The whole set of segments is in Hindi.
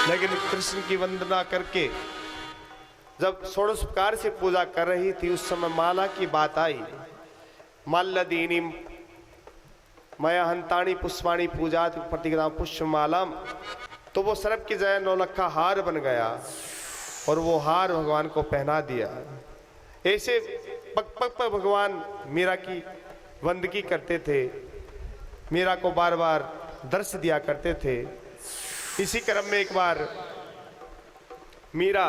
लेकिन कृष्ण की वंदना करके जब षोडशोपचार से पूजा कर रही थी उस समय माला की बात आई। माल्यदीनी मया हंताणी पुष्पाणी पूजा प्रतिग्राम पुष्पमालाम, तो वो सर्प की जगह नौलखा हार बन गया और वो हार भगवान को पहना दिया। ऐसे पग पग पर भगवान मीरा की वंदगी करते थे, मीरा को बार बार दर्श दिया करते थे। इसी क्रम में एक बार मीरा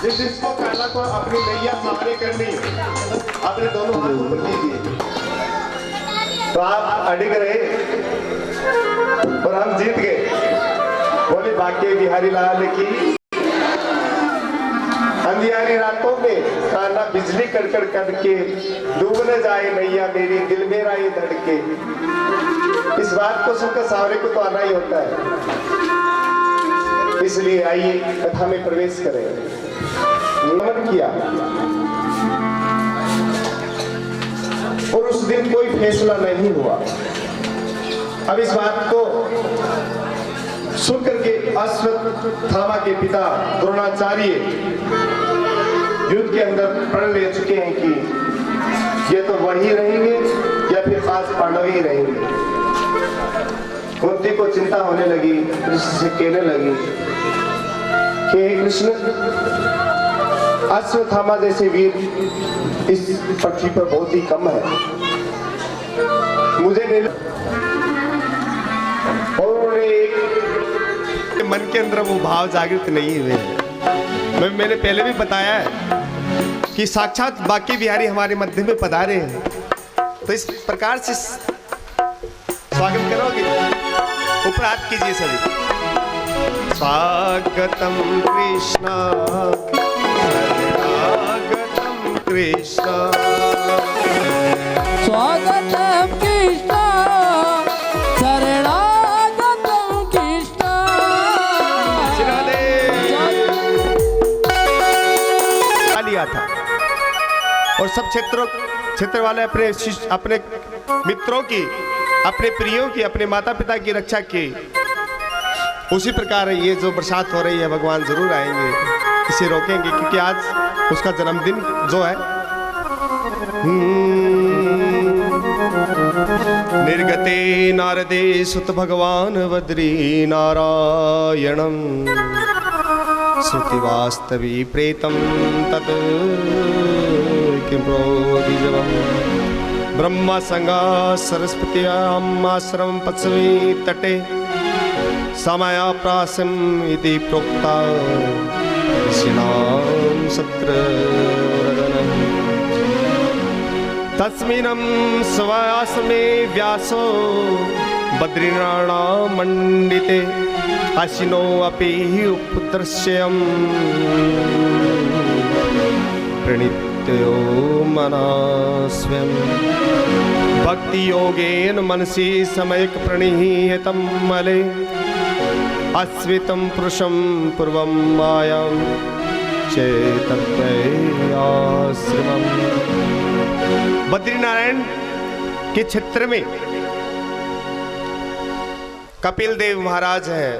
जिसको काला को अपनी नैया सहारे करनी, अपने दोनों हाथ ऊपर कीजिए। तो आप अड़िग रहे और हम जीत गए। बोले बाके बिहारी लाल की अंधियारी रातों में काना बिजली कड़कड़ करके डूब न जाए नैया मेरी दिल मेरा ये धड़के। इस बात को सुनकर सावरे को तो आना ही होता है। इसलिए आइए कथा में प्रवेश करें। नमन किया और उस दिन कोई फैसला नहीं हुआ। अब इस बात को सुनकर के अश्वत्थामा के पिता द्रोणाचार्य युद्ध के अंदर प्रण ले चुके हैं कि ये तो वही रहेंगे या फिर 5 पांडव ही रहेंगे। कुंती को चिंता होने लगी, कृष्ण से कहने लगी कि कृष्ण, अश्वत्थामा जैसे वीर इस पृथ्वी पर बहुत ही कम है, मुझे नहीं। और एक मन के अंदर वो भाव जागृत नहीं हुए। मैंने पहले भी बताया है कि साक्षात बाके बिहारी हमारे मध्य में पधारे हैं, तो इस प्रकार से स्वागत करोगे। ऊपर हाथ कीजिए सभी। स्वागतम कृष्ण, स्वागतम कृष्ण, स्वागतम कृष्ण, शरणागतम कृष्ण। लिया था और सब क्षेत्र वाले अपने मित्रों की, अपने प्रियों की, अपने माता पिता की रक्षा की। उसी प्रकार ये जो बरसात हो रही है भगवान जरूर आएंगे, इसे रोकेंगे क्योंकि आज उसका जन्मदिन जो है। निर्गते नारदे सुत भगवान वद्री नारायणम श्रुति वास्तवी प्रेतम तत् किं प्रोदिजवम् ब्रह्मा संगा सरस्वत्याम् आश्रमं पश्चिमे तटे समया प्रासम इति प्रोक्ता ऋषीणां सत्ररगणम् तस्मिन्नं स्वायासमे व्यासो बद्रीनारायण मंडिते अशिनो अपि उपदृश्यम् प्रणित्यो मनास्वयं भक्ति योगेन मनसि समयक प्रणीहितं मले अस्वितं पुरुषं पूर्वं मायां चेतत्वयाश्रमम्। बद्रीनारायण के क्षेत्र में कपिल देव महाराज हैं,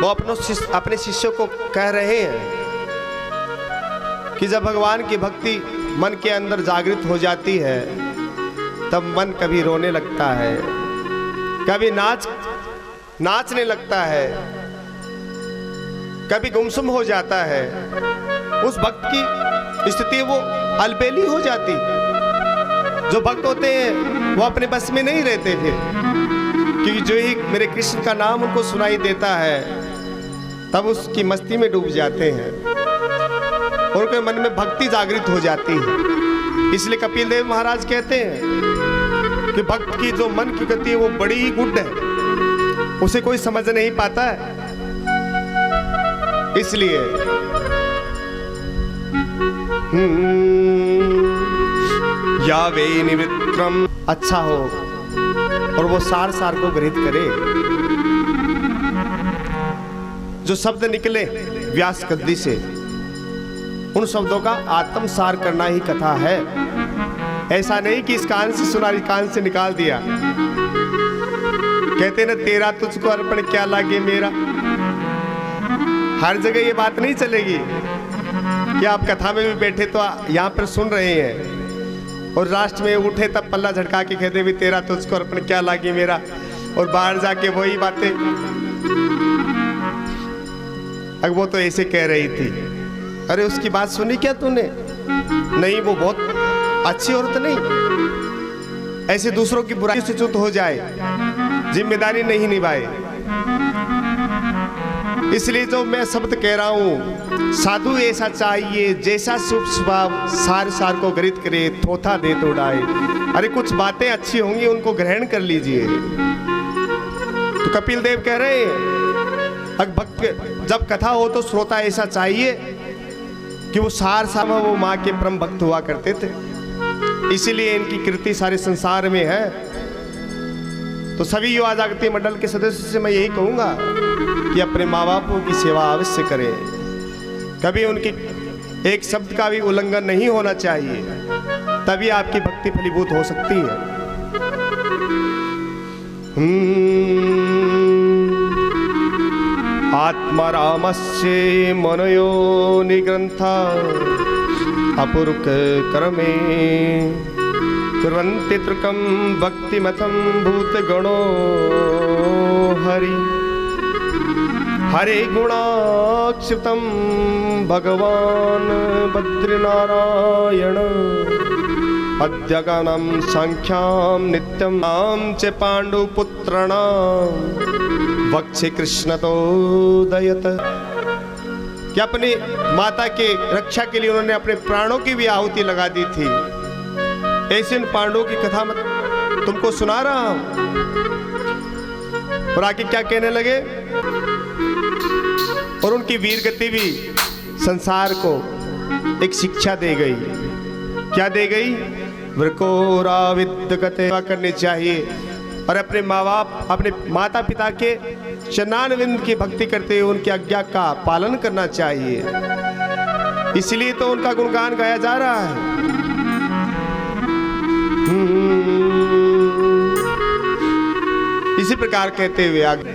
वो अपने शिष्यों को कह रहे हैं कि जब भगवान की भक्ति मन के अंदर जागृत हो जाती है तब मन कभी रोने लगता है, कभी नाचने लगता है, कभी गुमसुम हो जाता है। उस भक्त की स्थिति वो अलबेली हो जाती। जो भक्त होते हैं वो अपने बस में नहीं रहते फिर, क्योंकि जो ही मेरे कृष्ण का नाम उनको सुनाई देता है तब उसकी मस्ती में डूब जाते हैं और उनके मन में भक्ति जागृत हो जाती है। इसलिए कपिल देव महाराज कहते हैं कि भक्त की जो मन की गति है वो बड़ी ही गुड है, उसे कोई समझ नहीं पाता है। इसलिए यावे निवृत्तम अच्छा हो और वो सार सार को ग्रहित करे। जो शब्द निकले व्यास गद्दी से, उन शब्दों का आत्मसार करना ही कथा है। ऐसा नहीं कि इस कान से सुना, इस कान से निकाल दिया। कहते ना तेरा तुझको अर्पण क्या लागे मेरा। हर जगह ये बात नहीं चलेगी कि आप कथा में भी बैठे तो यहाँ पर सुन रहे हैं और राष्ट्र में उठे तब पल्ला झटका के कहते भी तेरा तुझको अर्पण क्या लागे मेरा, और बाहर जाके वही बातें। अब वो तो ऐसे कह रही थी, अरे उसकी बात सुनी क्या तूने? नहीं, वो बहुत अच्छी औरत नहीं। ऐसे दूसरों की बुराई से च्युत हो जाए, जिम्मेदारी नहीं निभाए। इसलिए जो मैं शब्द कह रहा हूं, साधु ऐसा चाहिए जैसा शुभ स्वभाव, सार सार को ग्रहित करे, थोथा दे तो उड़ाए। अरे कुछ बातें अच्छी होंगी, उनको ग्रहण कर लीजिए। तो कपिल देव कह रहे हैं भक्त जब कथा हो तो श्रोता ऐसा चाहिए कि वो सार सार वो माँ के परम भक्त हुआ करते थे। इसीलिए इनकी कीर्ति सारे संसार में है। तो सभी युवा जागृति मंडल के सदस्य से मैं यही कहूंगा कि अपने माँ बापों की सेवा अवश्य करें। कभी उनके एक शब्द का भी उल्लंघन नहीं होना चाहिए, तभी आपकी भक्ति फलीभूत हो सकती है। आत्मा रामस्य मनयो निग्रंथा अपुरुक कर्मे कुर्वन्ति त्रिकं भक्तिमथं भूतगणो हरि। हरे गुणाक्षिप्तं भगवान् बद्रीनारायण अद्यगणं संख्यां नित्यं नाम च पांडुपुत्राणां वक्षे कृष्ण तो दयत। कि अपनी माता के रक्षा के लिए उन्होंने अपने प्राणों की भी आहुति लगा दी थी। ऐसे इन पांडवों की कथा मैं तुमको सुना रहा हूं। और आगे क्या कहने लगे, और उनकी वीर गति भी संसार को एक शिक्षा दे गई। क्या दे गई? वृकोराविद गते करनी चाहिए और अपने माँ बाप, अपने माता पिता के चरणारविंद की भक्ति करते हुए उनकी आज्ञा का पालन करना चाहिए। इसलिए तो उनका गुणगान गाया जा रहा है। इसी प्रकार कहते हुए आगे,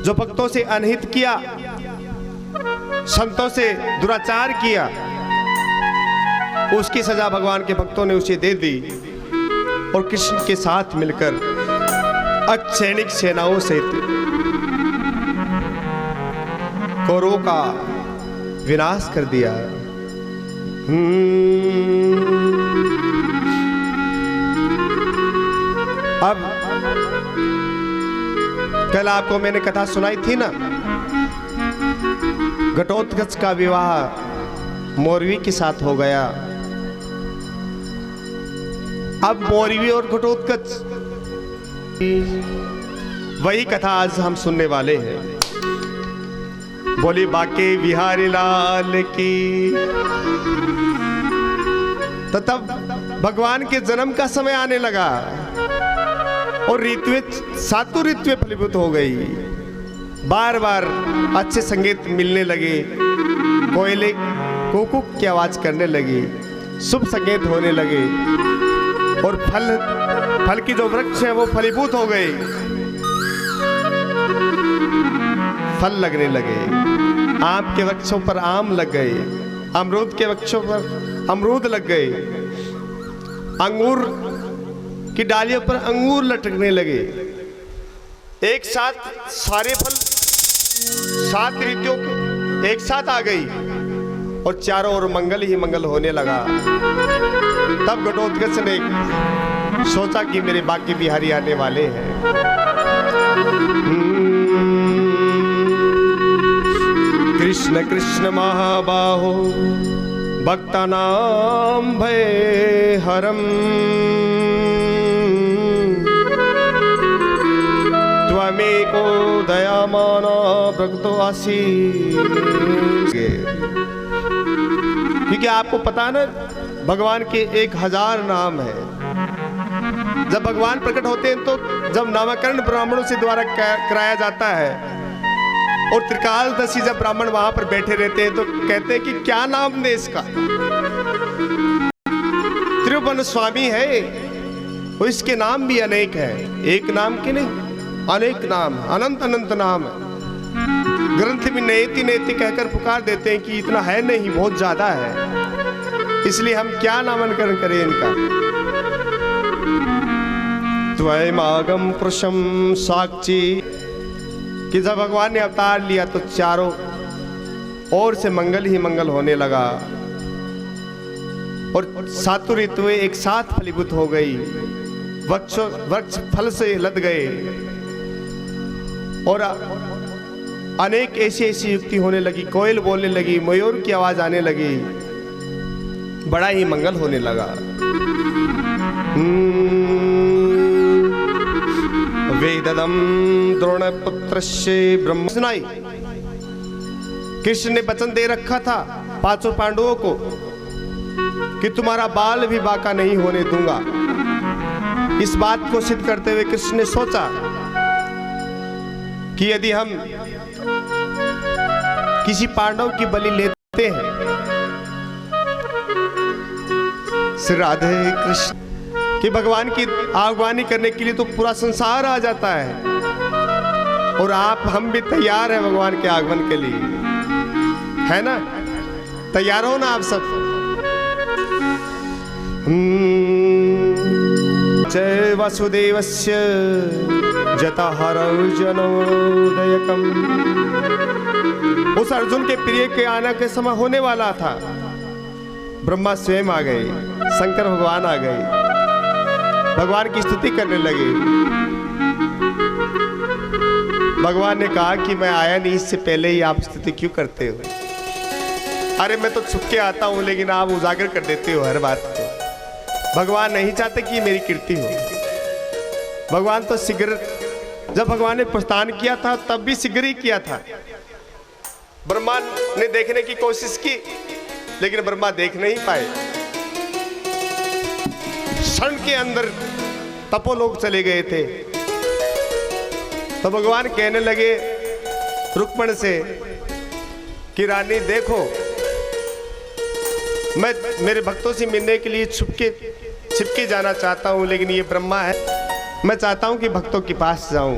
जो भक्तों से अनहित किया, संतों से दुराचार किया, उसकी सजा भगवान के भक्तों ने उसे दे दी और कृष्ण के साथ मिलकर अक्षैणिक सेनाओं से कौरवों का विनाश कर दिया। अब कल आपको मैंने कथा सुनाई थी ना, घटोत्कच का विवाह मौरवी के साथ हो गया। अब मौरवी और घटोत्कच वही कथा आज हम सुनने वाले हैं। बोली बाके बिहारी लाल की। तो तब भगवान के जन्म का समय आने लगा और ऋतुएं, सातों ऋतुएं फलीभूत हो गई। बार बार अच्छे संगीत मिलने लगे, कोयले कुकूक की आवाज करने लगी, शुभ संगीत होने लगे और फल की जो वृक्ष है वो फलीभूत हो गए, फल लगने लगे। आम के वृक्षों पर आम लग गए, अमरूद के वृक्षों पर अमरूद लग गए, अंगूर की डालियों पर अंगूर लटकने लगे। एक साथ सारे फल 7 ऋतुओं एक साथ आ गई और चारों ओर मंगल ही मंगल होने लगा। तब घटोत्कच ने सोचा कि मेरे बाकी बिहारी आने वाले हैं। कृष्ण कृष्ण महाबाहो भक्तानां भय हरम त्वमेको दयामाना भक्तो आसी। क्योंकि आपको पता ना भगवान के 1000 नाम है। जब भगवान प्रकट होते हैं तो जब नामकरण ब्राह्मणों से द्वारा कराया जाता है और त्रिकालदर्शी जब ब्राह्मण वहां पर बैठे रहते हैं तो कहते हैं कि क्या नाम दे इसका। त्रिभुवन स्वामी है वो, इसके नाम भी अनेक है, एक नाम के नहीं अनेक नाम, अनंत अनंत नाम है। ग्रंथ भी नेति नेति कहकर पुकार देते हैं कि इतना है नहीं, बहुत ज्यादा है, इसलिए हम क्या नामकरण करें इनका। त्वयमागम पुरुषम साक्षी कि जब भगवान ने अवतार लिया तो चारों ओर से मंगल ही मंगल होने लगा और 7 ऋतुएं एक साथ फलीभूत हो गई। वृक्ष फल से लद गए और अनेक ऐसी ऐसी युक्ति होने लगी। कोयल बोलने लगी, मयूर की आवाज आने लगी, बड़ा ही मंगल होने लगा। वेददम द्रोणपुत्रस्य ब्रह्म सुनाई। कृष्ण ने वचन दे रखा था 5 पांडवों को कि तुम्हारा बाल भी बाका नहीं होने दूंगा। इस बात को सिद्ध करते हुए कृष्ण ने सोचा कि यदि हम किसी पांडव की बलि लेते हैं, श्री राधे कृष्ण कि भगवान की आगवानी करने के लिए तो पूरा संसार आ जाता है और हम भी तैयार हैं भगवान के आगमन के लिए, है ना? तैयार हो ना आप सब? जय वासुदेवस्य जता हरर्जुनोदयकम। उस अर्जुन के प्रिय के आने के समय होने वाला था। ब्रह्मा स्वयं आ गए, शंकर भगवान आ गए, भगवान की स्तुति करने लगे। भगवान ने कहा कि मैं आया नहीं, इससे पहले ही आप स्तुति क्यों करते हो? अरे मैं तो छुप के आता हूं, लेकिन आप उजागर कर देते हो हर बात को। भगवान नहीं चाहते कि मेरी कीर्ति हो। भगवान तो शीघ्र, जब भगवान ने प्रस्थान किया था तब भी शीघ्र ही किया था। ब्रह्मा ने देखने की कोशिश की लेकिन ब्रह्मा देख नहीं पाए। क्षण के अंदर तपोलोक चले गए थे। तो भगवान कहने लगे रुक्मण से कि रानी देखो, मैं मेरे भक्तों से मिलने के लिए छिपके जाना चाहता हूं, लेकिन ये ब्रह्मा है, मैं चाहता हूं कि भक्तों के पास जाऊं।